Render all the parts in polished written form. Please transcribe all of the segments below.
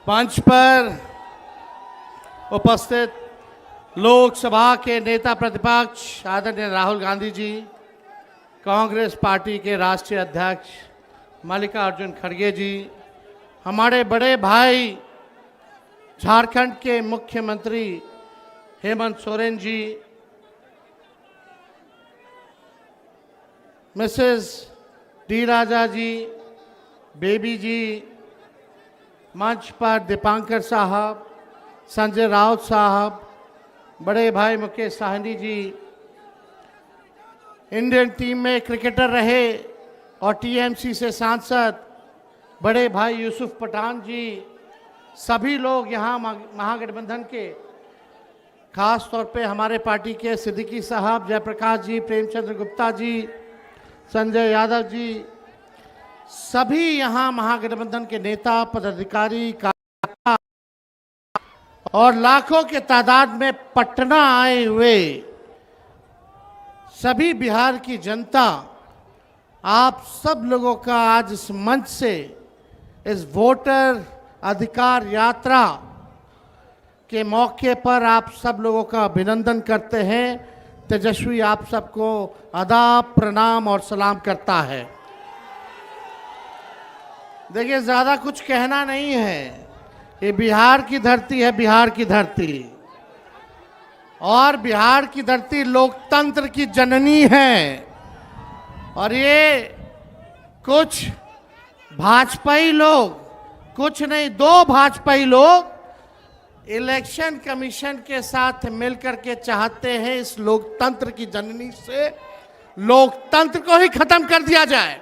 मंच पर उपस्थित लोकसभा के नेता प्रतिपक्ष आदरणीय राहुल गांधी जी, कांग्रेस पार्टी के राष्ट्रीय अध्यक्ष मल्लिकार्जुन खड़गे जी, हमारे बड़े भाई झारखंड के मुख्यमंत्री हेमंत सोरेन जी, मिसेस डी राजा जी, बेबी जी, मंच पर दीपांकर साहब, संजय राउत साहब, बड़े भाई मुकेश साहनी जी, इंडियन टीम में क्रिकेटर रहे और टीएमसी से सांसद बड़े भाई यूसुफ पठान जी, सभी लोग यहाँ महागठबंधन के, खास तौर पे हमारे पार्टी के सिद्दीकी साहब, जयप्रकाश जी, प्रेमचंद्र गुप्ता जी, संजय यादव जी, सभी यहाँ महागठबंधन के नेता, पदाधिकारी, कार्यकर्ता और लाखों के तादाद में पटना आए हुए सभी बिहार की जनता, आप सब लोगों का आज इस मंच से इस वोटर अधिकार यात्रा के मौके पर आप सब लोगों का अभिनंदन करते हैं। तेजस्वी आप सबको आदाब, प्रणाम और सलाम करता है। देखिए, ज़्यादा कुछ कहना नहीं है, ये बिहार की धरती है, बिहार की धरती, और बिहार की धरती लोकतंत्र की जननी है। और ये कुछ भाजपाई लोग, कुछ नहीं, दो भाजपाई लोग इलेक्शन कमीशन के साथ मिलकर के चाहते हैं इस लोकतंत्र की जननी से लोकतंत्र को ही खत्म कर दिया जाए।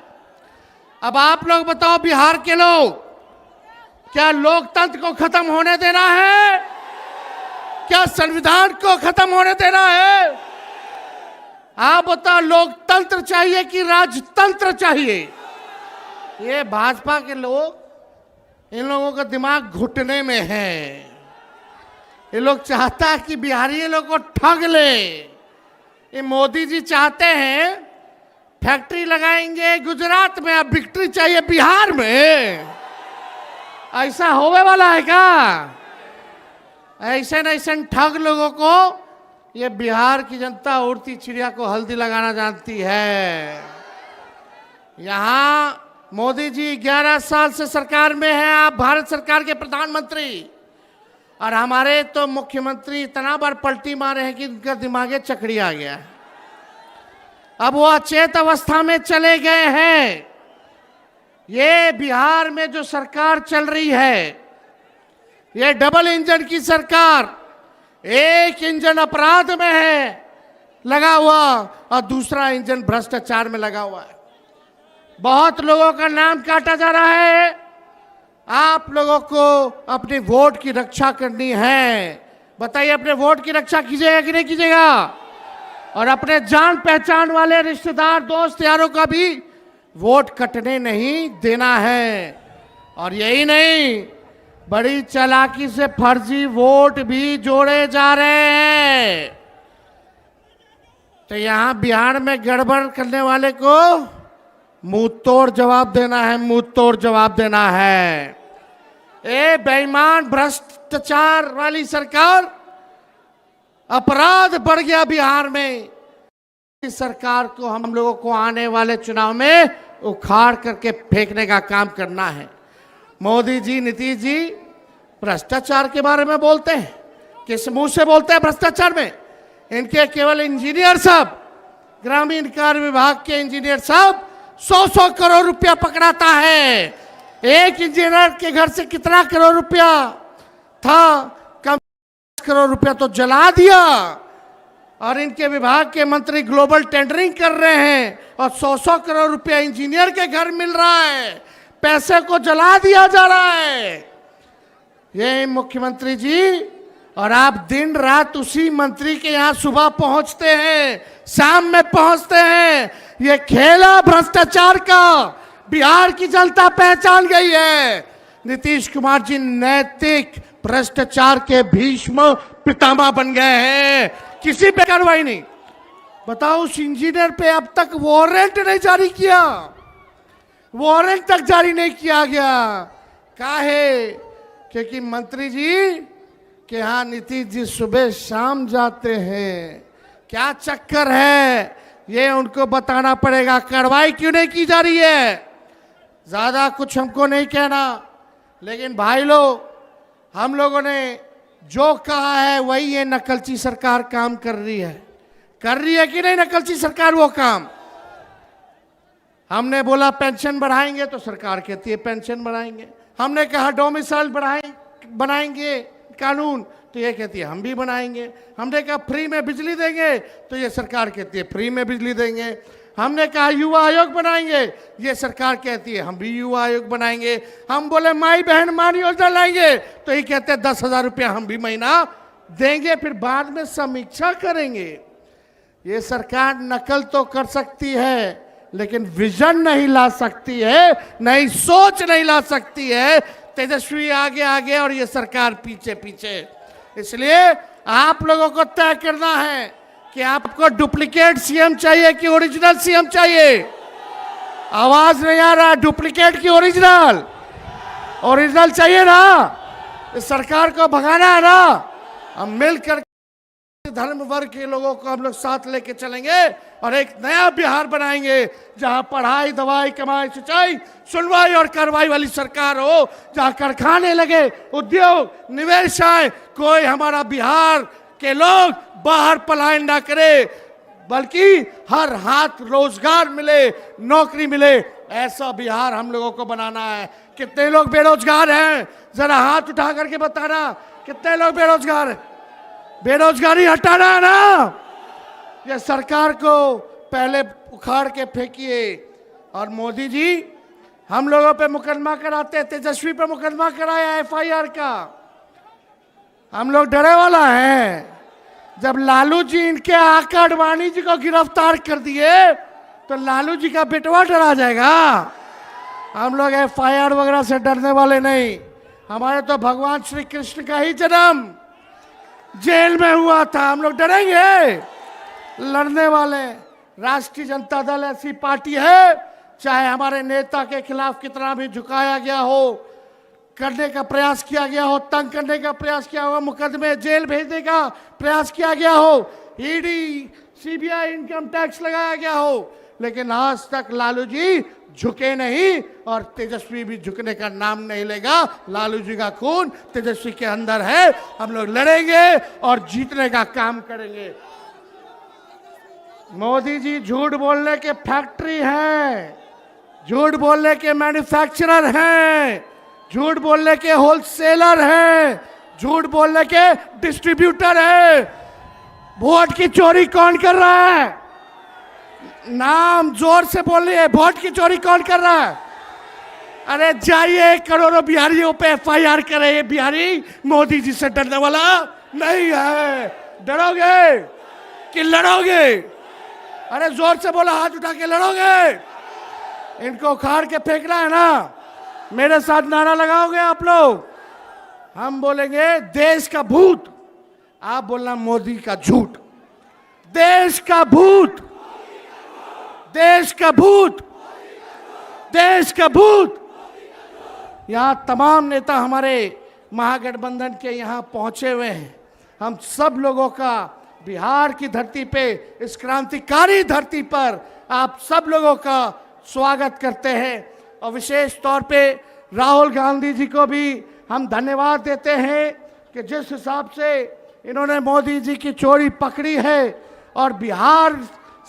अब आप लोग बताओ, बिहार के लोग, क्या लोकतंत्र को खत्म होने देना है? क्या संविधान को खत्म होने देना है? आप बताओ, लोकतंत्र चाहिए कि राजतंत्र चाहिए? ये भाजपा के लोग, इन लोगों का दिमाग घुटने में है। ये लोग चाहता है कि बिहारी लोग को ठग ले। ये मोदी जी चाहते हैं फैक्ट्री लगाएंगे गुजरात में, अब विक्ट्री चाहिए बिहार में। ऐसा होने वाला है क्या? ऐसे ऐसे ठग लोगों को ये बिहार की जनता उड़ती चिड़िया को हल्दी लगाना जानती है। यहाँ मोदी जी 11 साल से सरकार में हैं, आप भारत सरकार के प्रधानमंत्री, और हमारे तो मुख्यमंत्री इतना बार पलटी मारे हैं कि उनका दिमागे चकड़ी आ गया है। अब वो अचेत अवस्था में चले गए हैं। ये बिहार में जो सरकार चल रही है, ये डबल इंजन की सरकार, एक इंजन अपराध में है लगा हुआ और दूसरा इंजन भ्रष्टाचार में लगा हुआ है। बहुत लोगों का नाम काटा जा रहा है। आप लोगों को अपने वोट की रक्षा करनी है। बताइए, अपने वोट की रक्षा कीजिएगा कि नहीं कीजिएगा? और अपने जान पहचान वाले रिश्तेदार, दोस्त यारों का भी वोट कटने नहीं देना है। और यही नहीं, बड़ी चालाकी से फर्जी वोट भी जोड़े जा रहे हैं। तो यहां बिहार में गड़बड़ करने वाले को मुंह तोड़ जवाब देना है, मुंह तोड़ जवाब देना है। ए बेईमान भ्रष्टाचार वाली सरकार, अपराध बढ़ गया बिहार में। इस सरकार को हम लोगों को आने वाले चुनाव में उखाड़ करके फेंकने का काम करना है। मोदी जी, नीतीश जी भ्रष्टाचार के बारे में बोलते हैं, किस मुंह से बोलते हैं भ्रष्टाचार में? इनके केवल इंजीनियर साहब, ग्रामीण कार्य विभाग के इंजीनियर साहब 100-100 करोड़ रुपया पकड़ाता है। एक इंजीनियर के घर से कितना करोड़ रुपया था? कम करोड़ रुपया तो जला दिया। और इनके विभाग के मंत्री ग्लोबल टेंडरिंग कर रहे हैं और 100-100 करोड़ रुपया इंजीनियर के घर मिल रहा है। पैसे को जला दिया जा रहा है। ये मुख्यमंत्री जी, और आप दिन रात उसी मंत्री के यहाँ सुबह पहुंचते हैं, शाम में पहुंचते हैं। ये खेला भ्रष्टाचार का बिहार की जनता पहचान गई है। नीतीश कुमार जी नैतिक भ्रष्टाचार के भीष्म पितामह बन गए हैं। किसी पे कार्रवाई नहीं। बताओ, उस इंजीनियर पे अब तक वारंट नहीं जारी किया, वारंट तक जारी नहीं किया गया। काहे? क्योंकि मंत्री जी के यहाँ नीतीश जी सुबह शाम जाते हैं। क्या चक्कर है ये उनको बताना पड़ेगा। कार्रवाई क्यों नहीं की जा रही है? ज्यादा कुछ हमको नहीं कहना, लेकिन भाई लोग, हम लोगों ने जो कहा है वही ये नकलची सरकार काम कर रही है कि नहीं बनाएंगे सरकार वो काम? हमने बोला पेंशन बढ़ाएंगे तो सरकार कहती है पेंशन बढ़ाएंगे। हमने कहा डोमिसाइल बनाएंगे कानून तो ये कहती है हम भी बनाएंगे। हमने कहा फ्री में बिजली देंगे तो ये सरकार कहती है फ्री में बिजली देंगे। हमने कहा युवा आयोग बनाएंगे, ये सरकार कहती है हम भी युवा आयोग बनाएंगे। हम बोले माई बहन मान योजना लाएंगे तो ये कहते हैं 10,000 रुपया हम भी महीना देंगे, फिर बाद में समीक्षा करेंगे। ये सरकार नकल तो कर सकती है लेकिन विजन नहीं ला सकती है, नई सोच नहीं ला सकती है। तेजस्वी आगे आगे और ये सरकार पीछे पीछे। इसलिए आप लोगों को तय करना है कि आपको डुप्लीकेट सीएम चाहिए कि ओरिजिनल सीएम चाहिए। आवाज नहीं आ रहा, डुप्लीकेट की ओरिजिनल? ओरिजिनल चाहिए ना, इस सरकार को भगाना है ना। हम मिलकर धर्म वर्ग के लोगों को हम लोग साथ लेके चलेंगे और एक नया बिहार बनाएंगे जहां पढ़ाई, दवाई, कमाई, सिंचाई, सुनवाई और कार्रवाई वाली सरकार हो, जहां कारखाने लगे, उद्योग, निवेश आए, कोई हमारा बिहार के लोग बाहर पलायन ना करे, बल्कि हर हाथ रोजगार मिले, नौकरी मिले। ऐसा बिहार हम लोगों को बनाना है। कितने लोग बेरोजगार हैं? जरा हाथ उठा करके बताना, कितने लोग बेरोजगार हैं? बेरोजगारी हटाना है ना। ये सरकार को पहले उखाड़ के फेंकिए। और मोदी जी हम लोगों पे मुकदमा कराते, तेजस्वी पे मुकदमा कराया एफआईआर का। हम लोग डरे वाला है। जब लालू जी इनके आका अडवाणी जी को गिरफ्तार कर दिए तो लालू जी का बेटवा डरा जाएगा। हम लोग एफआईआर वगैरह से डरने वाले नहीं। हमारे तो भगवान श्री कृष्ण का ही जन्म जेल में हुआ था, हम लोग डरेंगे? लड़ने वाले। राष्ट्रीय जनता दल ऐसी पार्टी है, चाहे हमारे नेता के खिलाफ कितना भी झुकाया गया हो, करने का प्रयास किया गया हो, तंग करने का प्रयास किया हो, मुकदमे जेल भेजने का प्रयास किया गया हो, ईडी, सीबीआई, इनकम टैक्स लगाया गया हो, लेकिन आज तक लालू जी झुके नहीं और तेजस्वी भी झुकने का नाम नहीं लेगा। लालू जी का खून तेजस्वी के अंदर है। हम लोग लड़ेंगे और जीतने का काम करेंगे। मोदी जी झूठ बोलने के फैक्ट्री हैं, झूठ बोलने के मैन्युफैक्चरर हैं, झूठ बोलने के होलसेलर हैं, झूठ बोलने के डिस्ट्रीब्यूटर हैं। वोट की चोरी कौन कर रहा है? नाम जोर से बोलिए, वोट की चोरी कौन कर रहा है? अरे जाइए करोड़ों बिहारियों पे एफआईआर करे। ये बिहारी मोदी जी से डरने वाला नहीं है। डरोगे कि लड़ोगे? अरे जोर से बोला, हाथ उठा के लड़ोगे? इनको उखाड़ के फेंकना है ना। मेरे साथ नारा लगाओगे आप लोग? हम बोलेंगे देश का भूत, आप बोलना मोदी का झूठ। देश का भूत, देश का भूत, देश का भूत। यहां तमाम नेता हमारे महागठबंधन के यहां पहुंचे हुए हैं। हम सब लोगों का बिहार की धरती पे, इस क्रांतिकारी धरती पर आप सब लोगों का स्वागत करते हैं। और विशेष तौर पे राहुल गांधी जी को भी हम धन्यवाद देते हैं कि जिस हिसाब से इन्होंने मोदी जी की चोरी पकड़ी है और बिहार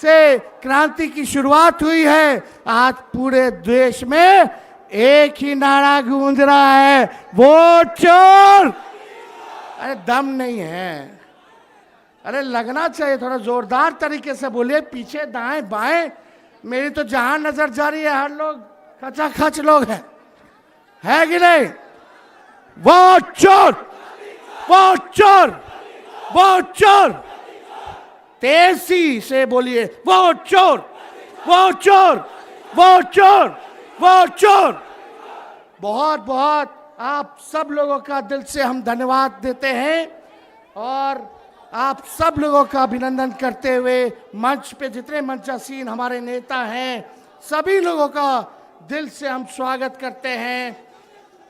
से क्रांति की शुरुआत हुई है। आज पूरे देश में एक ही नारा गूंज रहा है, वोट चोर। अरे दम नहीं है, अरे लगना चाहिए, थोड़ा जोरदार तरीके से बोलिए, पीछे दाएं बाएं। मेरी तो जहां नजर जा रही है हर लोग खचाखच लोग हैं, है कि नहीं? वोट चोर, वोट चोर, वोट चोर। तेजी से बोलिए, वोट चोर, वोट चोर, वोट चोर, वोट चोर। बहुत बहुत आप सब लोगों का दिल से हम धन्यवाद देते हैं और आप सब लोगों का अभिनंदन करते हुए मंच पे जितने मंचासीन हमारे नेता हैं सभी लोगों का दिल से हम स्वागत करते हैं।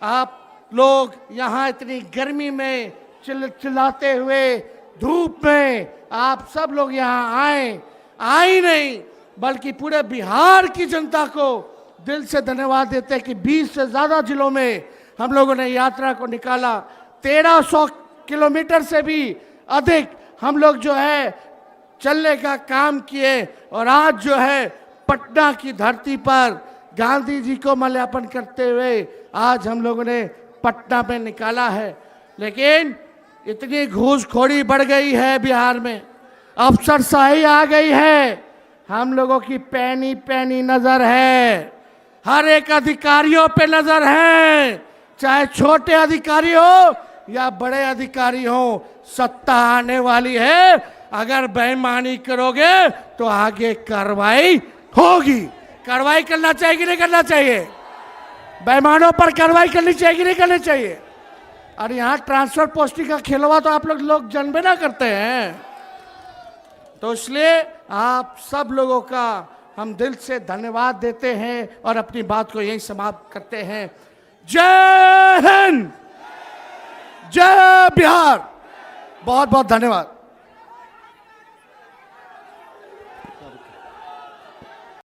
आप लोग यहाँ इतनी गर्मी में चिल्लाते हुए धूप में आप सब लोग यहाँ आए नहीं बल्कि पूरे बिहार की जनता को दिल से धन्यवाद देते हैं कि 20 से ज़्यादा जिलों में हम लोगों ने यात्रा को निकाला। 1300 किलोमीटर से भी अधिक हम लोग जो है चलने का काम किए और आज जो है पटना की धरती पर गांधी जी को माल्यार्पण करते हुए आज हम लोगों ने पटना में निकाला है। लेकिन इतनी घूसखोरी बढ़ गई है बिहार में, अफसरशाही आ गई है, हम लोगों की पैनी पैनी नजर है, हर एक अधिकारियों पे नजर है, चाहे छोटे अधिकारी हो या बड़े अधिकारी हो। सत्ता आने वाली है, अगर बेईमानी करोगे तो आगे कार्रवाई होगी। कार्रवाई करना चाहिए कि नहीं करना चाहिए? बेईमानों पर कार्रवाई करनी चाहिए कि नहीं करनी चाहिए? और यहाँ ट्रांसफर पोस्टिंग का खेलवा तो आप लोग जानबे ना करते हैं। तो इसलिए आप सब लोगों का हम दिल से धन्यवाद देते हैं और अपनी बात को यहीं समाप्त करते हैं। जय हिंद, जय बिहार, बहुत बहुत धन्यवाद।